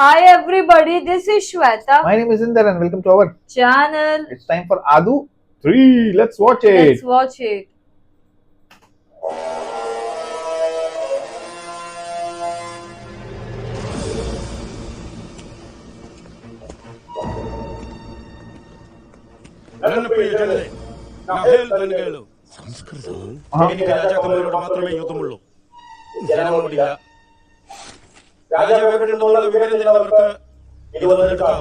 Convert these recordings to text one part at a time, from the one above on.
Hi everybody, this is Shweta. My name is Inder and welcome to our Channel. It's time for Adu 3. Let's watch it. Let's watch it. ನನ್ನ ಪ್ರಿಯ ಜನರೇ, ನಾವು ಹೇಳ್ದನ್ಗಳು എനിക്ക് രാജാക്കന്മാരോട് മാത്രമേ യുദ്ധമുള്ളൂ. ജനങ്ങളോടില്ല. രാജാവ് എവിടെയുണ്ടെന്നുള്ള വിവരം തരുന്നവർക്ക് ഇത് വന്നെടുക്കാം.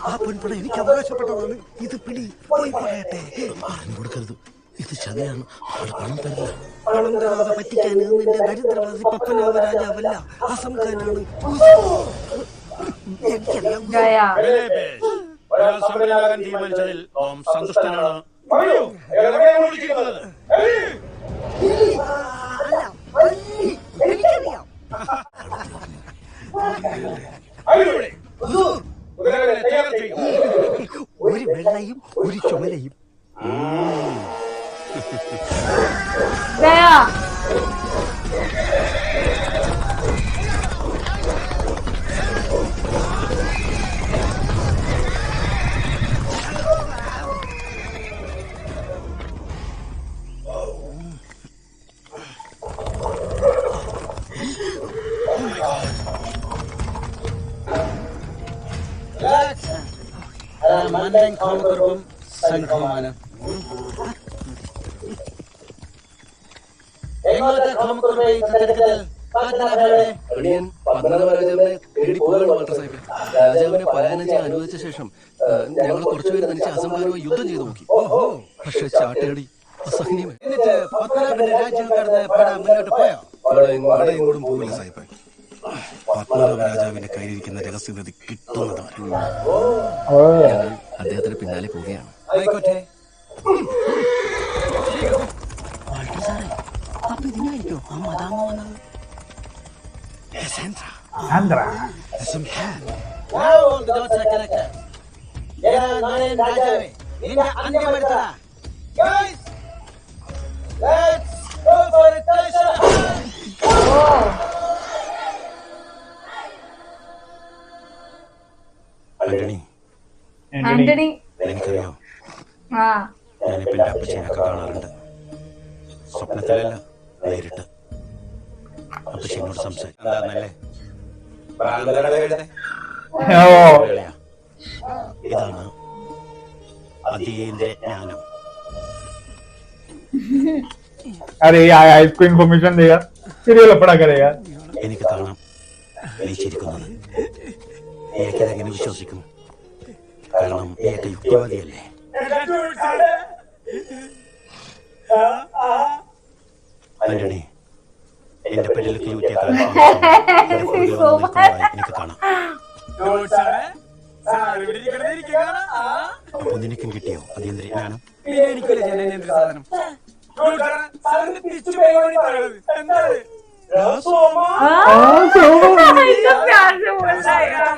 ആ പെൺപട എനിക്ക് അവകാശപ്പെട്ടതാണ്. ഇത് പിടി പോയി പറയട്ടെ. പറഞ്ഞു കൊടുക്കരുത്, ഇത് ചതയാണ്. അവൾ പണം തരില്ല. പണം തരാതെ പറ്റിക്കാൻ നിന്റെ ദരിദ്രവാസി പപ്പനാഥ രാജാവല്ല, അസംഖാനാണ്. Gaya. ഒരാൾ സമരയാകാൻ തീരുമാനിച്ചതിൽ നാം സന്തുഷ്ടനാണ്. പറയൂ, എവിടെയാണ് വിളിച്ചിരിക്കുന്നത്? എനിക്കറിയാം. കുതിരകളെ തയ്യാർ ചെയ്യൂ. ഒരു വെള്ളയും ഒരു ചുമലയും. Gaya. മന്നൻ കാമക്കുറുപ്പും സംഘവുമാണ്. എങ്ങോട്ട് കാമക്കുറുപ്പെ ഈ തിരക്കത്തിൽ? അടിയൻ പത്മനാഭരാജാവിനെ തേടി പോവുകയാണ് വാൾട്ടർ സാഹിബ്. രാജാവിനെ പലായനം ചെയ്യാൻ അനുവദിച്ച ശേഷം ഞങ്ങൾ കുറച്ചുപേര് തനിച്ച് അസംഖാനുമായി യുദ്ധം ചെയ്തു നോക്കി. ഓഹോ, പക്ഷെ ചാട്ടയടി അസഹനീയമായി. എന്നിട്ട് പത്മനാഭന്റെ രാജ്യം കടന്ന് പട മുന്നോട്ട് പോയോ? എങ്ങോട്ടും പോകില്ല സാഹിബ്. പത്മനാഭ രാജാവിന്റെ കയ്യിലിരിക്കുന്ന രഹസ്യനിധി കിട്ടുന്നതുവരെ ഞങ്ങൾ അദ്ദേഹത്തിന് പിന്നാലെ പോവുകയാണ്. ആയിക്കോട്ടെ. വാൾട്ടർ സാറേ, അപ്പൊ ഇതിനായിരിക്കും ആ മദാമ വന്നത്. Sandra. Now all the dots are connected. Narayana രാജാവേ, നിന്റെ അന്ത്യം വരുത്തടാ. Guys, let's go for a treasure hunt. Anthony. എനിക്കറിയാം, Ah. ഞാനിപ്പോ എന്റെ അപ്പച്ചനൊക്കെ കാണാറുണ്ട്. സ്വപ്നത്തിലല്ല, നേരിട്ട്. അപ്പച്ചനോട് സംസാരിക്കുന്നല്ലേ? Oh. ഇതാണ് അതീന്ദ്ര ജ്ഞാനം. अरे यार इसको इन्फॉर्मेशन देगा फिर ये लफड़ा करेगा. എനിക്ക് കാണാം നീ ചിരിക്കുന്നത്. ഏക്കതെങ്ങനെ വിശ്വസിക്കും? കാരണം ഏക യുക്തിവാദിയല്ലേ? ആന്റണി, എന്റെ പെരലേക്ക് ഊറ്റിയ എനിക്ക് കാണാം. അപ്പൊ നിനക്കും കിട്ടിയോ അതീന്ദ്ര ജ്ഞാനം? എനിക്കൊരു ജനനേന്ദ്ര സാധനം. इतना प्यार से बोल रहा है यार.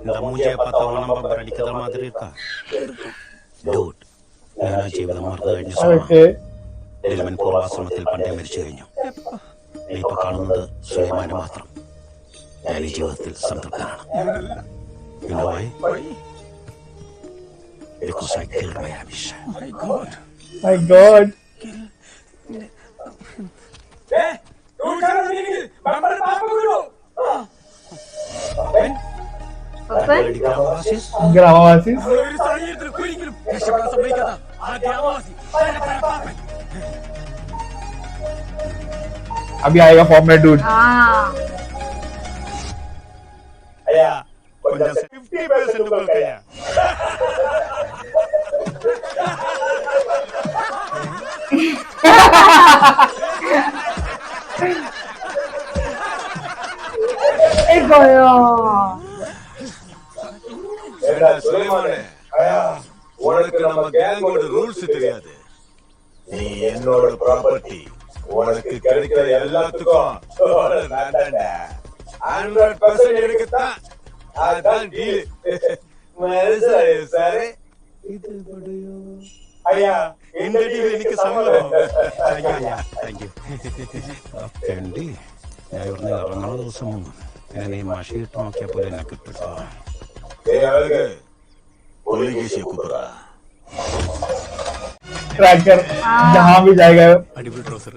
இந்த மூஞ்சியை பார்த்தா ஓണം பம்பர் அடிக்கிற மாதிரி இருக்கா? ഡൂഡ്, ഞാൻ ആ ജീവിതം മറന്നു കഴിഞ്ഞ Okay. എലിമൻ പൂർവാശ്രമത്തിൽ പണ്ടേ മരിച്ചു കഴിഞ്ഞു. നീ ഇപ്പൊ കാണുന്നത് സുലൈമാനെ മാത്രം. ഞാൻ ഈ ജീവിതത്തിൽ സംതൃപ്തനാണ്. You know why? Because I killed my Amish. My God. Open. ഗ്രാമവാസീസ് Gramavasis. अभी आएगा फॉर्म में dude. Ah. അയ്യാ, കൊഞ്ചം 50% ഉങ്ങൾക്കയ്യാ. Goyo. ஏடா சுலைமானே, உனக்கு நம்ம கேங்கோட ரூல்ஸ் தெரியாது. நீ என்னோட ப்ராப்பர்ட்டி. உனக்கு கிடைக்கிற எல்லாத்துக்கும் வேண்டாண்டா. 100% எனக்கு தான். அதான் டீல். மனசாரி சாரே. അയ്യാ എന്റെ ടീമിൽ എനിക്ക് സമ്മതം. Thank you. വേണ്ടി ഞാൻ ഇവിടുന്ന് ഇറങ്ങുന്ന ദിവസം ഞാൻ ഈ മഷി ഇട്ട് നോക്കിയാൽ പോലെ എന്നെ കിട്ടും. ट्रैकर जहाँ भी जाएगा അടിപൊളി ട്രൗസർ.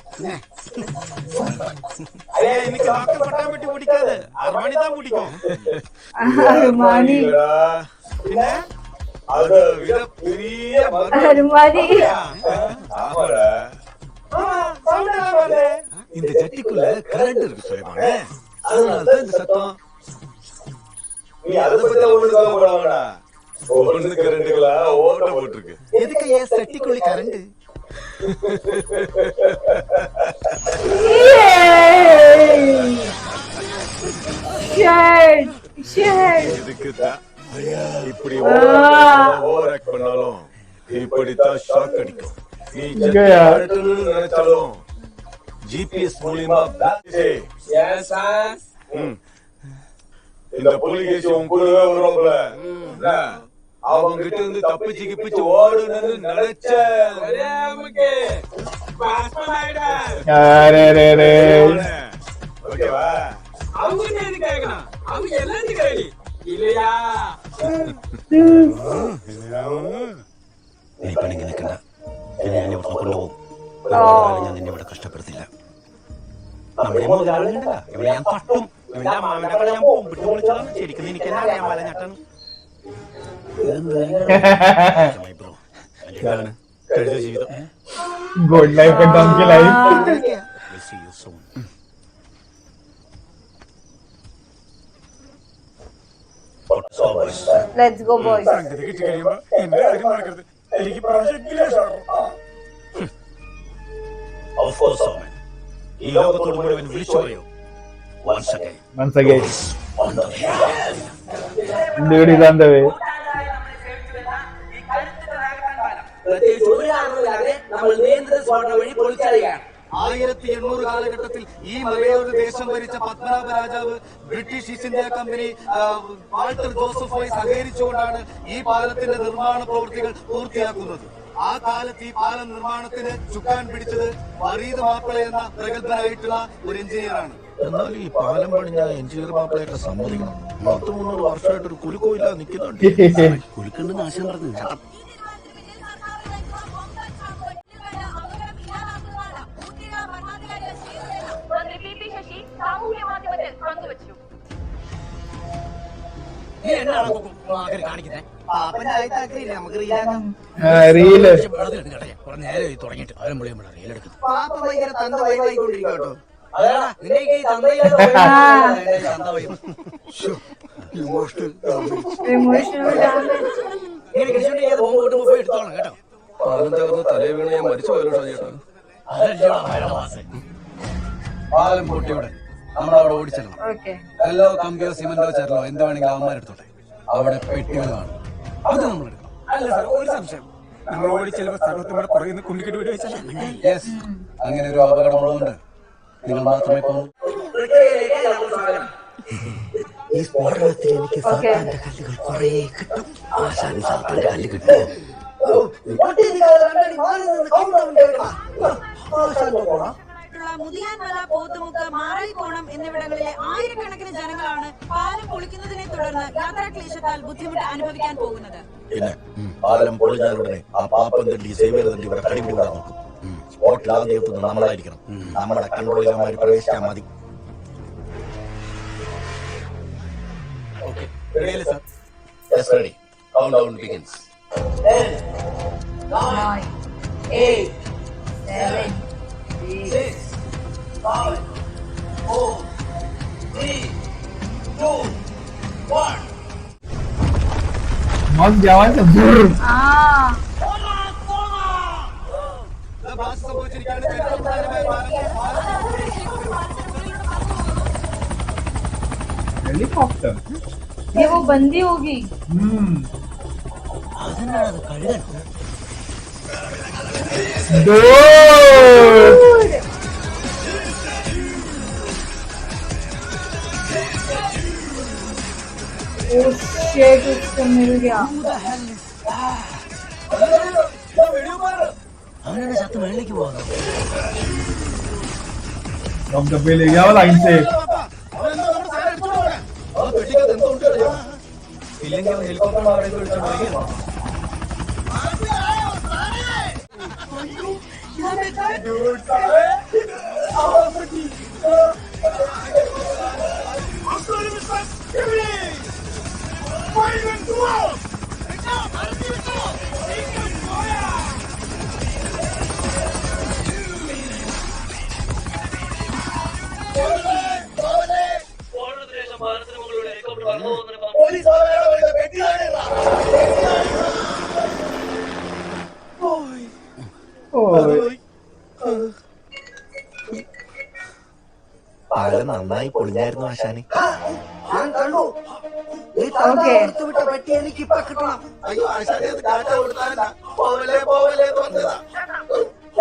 എനിക്ക് പട്ടാൻ പറ്റി പിടിക്കാതെ അർമാണി താൻ പിടിക്കും. അരുമാനി പിന്നെ അത് பெரிய அருமாதி இந்த ஜட்டிக்குள்ள கரண்ட் இருக்கு சுலைமானே, அதனாலதான் இந்த சத்தம். நீ அதை பத்தி ஒண்ணு கவலைப்பட வேண்டாம். ஒண்ணுக்கு ரெண்டுக்குள்ள ஓட்ட போட்டிருக்கு. எதுக்கு ஏன் சட்டிக்குள்ளி கரண்ட்? இதுக்குதான் இப்படி ஓவர் ஆக்ட் பண்ணாலும் இப்படித்தான் ஷாக் அடிக்கும். நீ நினைச்சாலும் ஜிபிஎஸ் மூலியமா இந்த புலிகேசி உன் கூடவே வருவாப்ல. அவங்க கிட்ட இருந்து தப்பிச்சு கிப்பிச்சு ஓடுன்னு நினைச்ச अरे रे रे ஓகேவா? നീ പണിക്ക് നിൽക്കണ്ട. പിന്നെ ഞാൻ ഇവിടെ കൊണ്ടുപോകും. ഞാൻ നിന്നെ ഇവിടെ കഷ്ടപ്പെടുത്തില്ല. നമ്മുടെ മുതലാളിയുണ്ടല്ല, ഇവിടെ ഞാൻ തട്ടും. ഇവന്റെ അമ്മാവന്റെ കട ഞാൻ പോകും. വിട്ടു വിളിച്ചതാണ്. ശരിക്കും എനിക്ക് തന്നെ അറിയാൻ വല ഞെട്ടാണ്. ബ്രോ എന്താണ് കഴിഞ്ഞ ജീവിതം? Good life and donkey life. We'll see you soon. Let's go boys. Of course, Omen. ഈ ലോകത്തോട് മുഴുവൻ വിളിച്ചു പറയൂ. Once again. Once again. On the way. Dude is on the way. പ്രത്യേകിച്ച് ഒരു കാരണമില്ലാതെ നമ്മൾ നിയന്ത്രിത സ്ഫോടനം വഴി പൊളിച്ചറിയാണ്. 1800 കാലഘട്ടത്തിൽ ഈ മലയോര ദേശം ഭരിച്ച പത്മനാഭ രാജാവ് British East India company Walter ജോസഫുമായി സഹകരിച്ചുകൊണ്ടാണ് ഈ പാലത്തിന്റെ നിർമ്മാണ പ്രവൃത്തികൾ പൂർത്തിയാക്കുന്നത്. ആ കാലത്ത് ഈ പാലം നിർമ്മാണത്തിന് ചുക്കാൻ പിടിച്ചത് വറീദ് മാപ്പിള എന്ന പ്രഗത്ഭനായിട്ടുള്ള ഒരു എഞ്ചിനീയറാണ്. എന്നാൽ ഈ പാലം പണിഞ്ഞ എഞ്ചിനീയർ മാപ്പിളയൊക്കെ സമ്മതിക്കണം. 300 വർഷമായിട്ട് ഒരു കുലുക്കമില്ലാതെ നിൽക്കുന്നുണ്ട്. കുലുക്കണ്ട് നാശം പറഞ്ഞു. കാണിക്കുന്നത് പാപ്പന്റെ ആയിട്ടാക്കിയില്ലേ നമുക്ക് റീലാക്കാം. റീല് നേരെ തുടങ്ങിയിട്ട് ആരും വിളിയുമ്പോഴാണ് റീലെടുക്കുന്നത്. പാപ്പ ഭയങ്കര തന്ത വൈവായിക്കൊണ്ടിരിക്കും കേട്ടോ. അതാ നിന്റെ ഈ തന്തയിലെ തന്ത വൈബ്. Emotional damage. ഇങ്ങനെ കഴിച്ചോണ്ടിരിക്കാതെ ബോംബ് കിട്ടുമ്പോ പോയി എടുത്തോളാം കേട്ടോ. പാലം തകർന്ന് തലേ വീണ് ഞാൻ മരിച്ചു പോയല്ലോ ചേട്ടാ. പാലം പൊട്ടിയോടെ നമ്മളവിടെ ഓടിച്ചെല്ലണം. ഓക്കെ. കല്ലോ കമ്പിയോ സിമന്റോ ചെറലോ എന്ത് വേണമെങ്കിലും അവന്മാരെടുത്തോട്ടെ. അവിടെ പെട്ടികൾ കാണും, അത് നമ്മൾ എടുക്കണം. അല്ല സാർ ഒരു സംശയം, നമ്മൾ ഓടിച്ചെല്ലുമ്പോ സർവത്തിനോട് പറയുന്ന കുണ്ടിക്കിട്ട് വിടി വെച്ചാൽ യെസ്, അങ്ങനെ ഒരു അപകടമുള്ളതുകൊണ്ട് നിങ്ങൾ മാത്രമേ പോകുന്നു. ഈ സ്ഫോടനത്തിൽ എനിക്ക് സാത്താന്റെ കല്ലുകൾ കുറേ കിട്ടും. ആശാനും സാത്താന്റെ കല്ല് കിട്ടും. മുതിയാൻമല, പോത്തുമുക്ക്, മാറായിക്കോണം എന്നിവിടങ്ങളിലെ ആയിരക്കണക്കിന് ജനങ്ങളാണ് പാലം പൊളിക്കുന്നതിനെ തുടർന്ന് യാത്രാക്ലേശത്താൽ ബുദ്ധിമുട്ട് അനുഭവിക്കാൻ പോകുന്നത്. പിന്നെ പാലം പൊളിഞ്ഞാലുടനെ ആ പാപ്പം തണ്ടി സേവ്യർ തണ്ടി ഇവിടെ കടിപിടി വിടാൻ നോക്കും. സ്പോട്ടിൽ ആദ്യം എത്തുന്നത് നമ്മളായിരിക്കണം. നമ്മുടെ കൺട്രോളിലമാര് പ്രവേശിച്ചാൽ മതി. Yes, ready. Countdown begins. 9, 8, 7, 6, 5, 4, 3, 2, 1. मग जेवायचं भूर. हेलीकॉप्टर. ये वो बंदी होगी. അതിനാണത് കഴുകൻ. Oh shit, उसको मिल गया. വീഡിയോ അവനെ ചത്ത് മേളിലേക്ക് പോകുന്നു. हम डब्बे ले गया वो लाइन से ഇല്ലെങ്കിൽ ഹെലികോപ്റ്റർ അവിടെ വിളിച്ചു പോയി പാലം നന്നായി പൊളിഞ്ഞായിരുന്നു ആശാനെ. ഞാൻ കണ്ടു. നീ ഓക്കേ. വിട്ട പെട്ടി എനിക്ക് ഇപ്പൊ കിട്ടണം. അയ്യോ ആശാനെ, അത് കാറ്റ കൊടുത്താലല്ല. പോവല്ലേ പോവല്ലേ എന്ന് പറഞ്ഞതാ.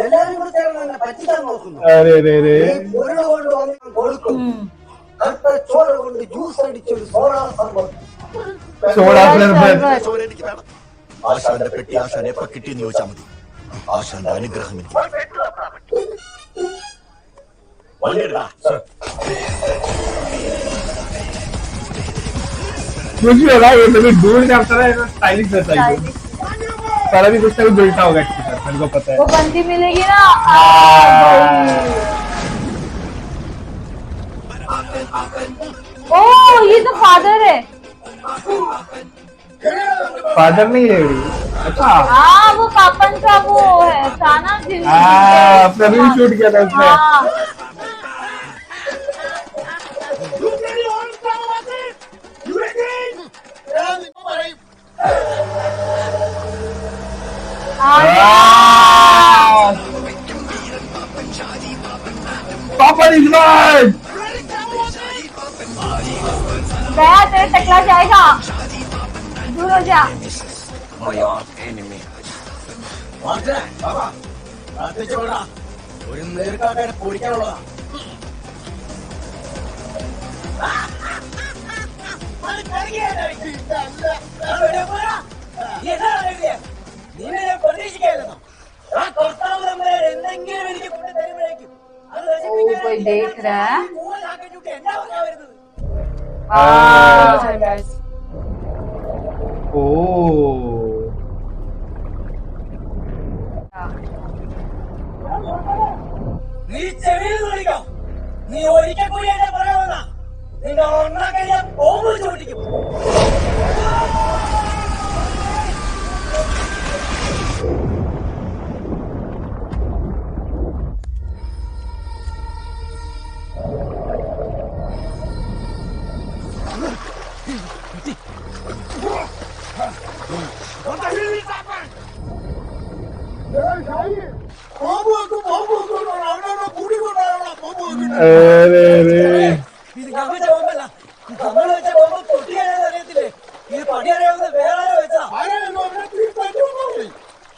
എല്ലാരും കൂടെ ചേർന്ന് എന്നെ പറ്റിക്കാൻ നോക്കുന്നു. अरे रे रे ഉരുള കൊണ്ട് വന്ന് ഞാൻ കൊടുക്കും. കട്ട ചോര കൊണ്ട് ജ്യൂസ് അടിച്ചൊരു സോഡാ സംഭവം. सोडा शरबत ചോര എനിക്ക് വേണം. ആശാന്റെ പെട്ടി ആശാൻ എപ്പോ കിട്ടിയെന്ന് ചോദിച്ചാൽ മതി. ആശാന്റെ അനുഗ്രഹം എനിക്ക് വണ്ടിയെടുക്കാ. कुछ भी होगा, ये कभी दूर जाता है स्टाइलिश रहता है ये। सारा भी कुछ ना कुछ जुड़ता होगा इसके साथ, मेरे को पता है। वो बंदी मिलेगी ना ओ ये तो फादर है। फादर नहीं है ये। अच्छा हाँ वो पापन का वो है था ना प्रवीण शूट किया था उसने। पापा इज लाइव। गया तेरे टकला जाएगा, दूर हो जा। ഒരു നേർക്കാക്കാരെ പൊടിക്കാനുള്ളതാ. कोई देख रहा है। ओ നീ ചെവിയിൽ വിളിക്കാം. നീ ഒരിക്കൽ കൂടി എന്നെ പറയാവുന്ന നിന്റെ ഒന്നാക്കി ഞാൻ ബോംബ് ചോദിക്കും. अरे रे ഇത് ഞാൻ വെച്ച ബോംബല്ല. നമ്മൾ വെച്ച ബോംബ് പൊട്ടിയാണെന്ന് അറിയത്തില്ലേ? ഇത് പടിയറിയാവുന്ന വേറെ ആരോ വെച്ചാ.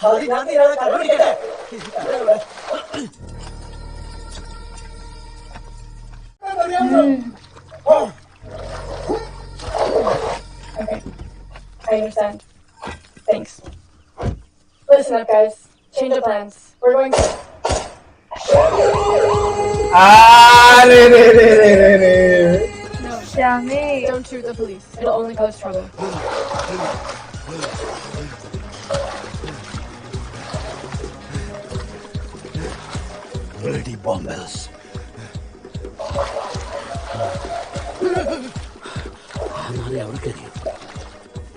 അത് ഞാൻ തീരാതെ കണ്ടുപിടിക്കട്ടെ. I understand. Thanks. Listen up, guys. Change of plans. We're going to... अरे रे रे रे रे रे No, श्यामी don't shoot the police. It'll only cause trouble. Bloody bombers.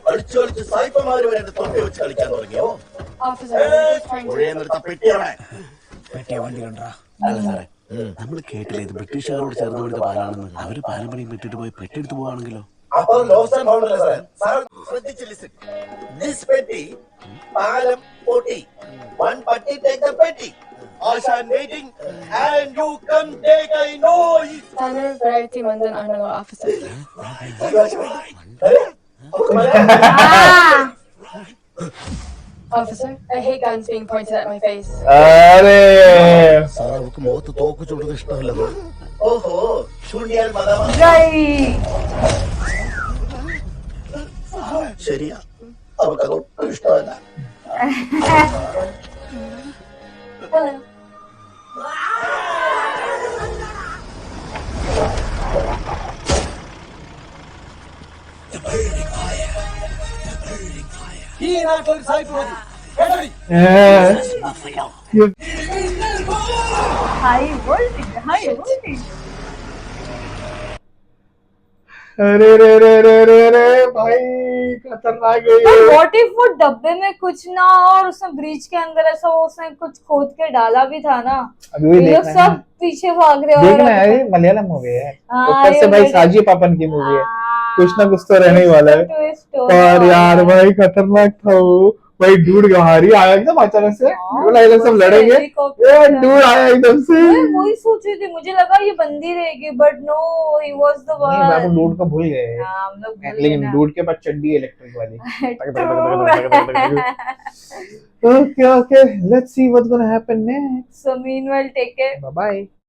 അടിച്ചു കളിച്ച് സായിപ്പന്മാര് വരെ എന്റെ തൊട്ടി വെച്ച് കളിക്കാൻ തുടങ്ങിയോ? Officer, we're just trying to... ഒഴിയെ നിർത്ത പെട്ടിയവനെ. പെട്ടിയ വണ്ടി കണ്ടാ? അല്ല സാറേ, നമ്മൾ കേട്ടില്ല ഇത് ബ്രിട്ടീഷുകാരോട് ചേർന്ന് കൊടുത്ത പാലാണെന്ന്. അവര് പാലം പണിയും പെട്ടിട്ട് പോയി പെട്ടെടുത്ത് പോവാണെങ്കിലോ? അപ്പൊ ലോസ്റ്റ് ആൻഡ് ഫൗണ്ടല്ലേ സാർ? സാർ ശ്രദ്ധിച്ച് ലിസൺ. ദിസ് പെട്ടി പാലം പൊട്ടി. വൺ പട്ടി ടേക്ക് ദ പെട്ടി. ആശാൻ waiting and you come take I know it. Tanner Variety Mandan Arnalo, officer. Officer, I hate guns being pointed at my face. अरे sir അവർക്ക് മുഖത്ത് തോക്ക് ചൂടുന്നത് ഇഷ്ടമല്ലെന്ന്. ഓഹോ, ശൂന്യാൽ മതമാ. ശരിയാ, അവർക്കതൊട്ടും ഇഷ്ടമല്ല. Hello. ഈ നാട്ടിലൊരു സായിപ്പ് മതി കേട്ടോടി? High voltage, high voltage. अरे रे रे रे रे रे भाई खतरनाक है ये। व्हाट इफ वो डब्बे में कुछ ना हो और उसने ब्रिज के अंदर ऐसा उसने कुछ खोद के डाला भी था ना, अभी वही ये लोग देखना है सब पीछे भाग रहे देखना और है, ये मलयालम मूवी है, हाँ, ऊपर से ये भाई बड़े- साजी पापन की मूवी है, कुछ ना कुछ तो रहने ही वाला है। ट्विस्ट और यार भाई खतरनाक था वो भाई, डूड गवारी आया एकदम अचानक से, हाँ, बोला ये लोग सब लड़ेंगे, ये डूड आया एकदम से। मैं वही सोच रही थी, मुझे लगा ये बंदी रहेगी but no, he was the नहीं बाबू वन। डूड को भूल गए, हम लोग भूल गए लेकिन ना। डूड के पास चड्डी है इलेक्ट्रिक वाली। True. Okay, okay, let's see what's gonna happen next. So meanwhile, take care. Bye bye.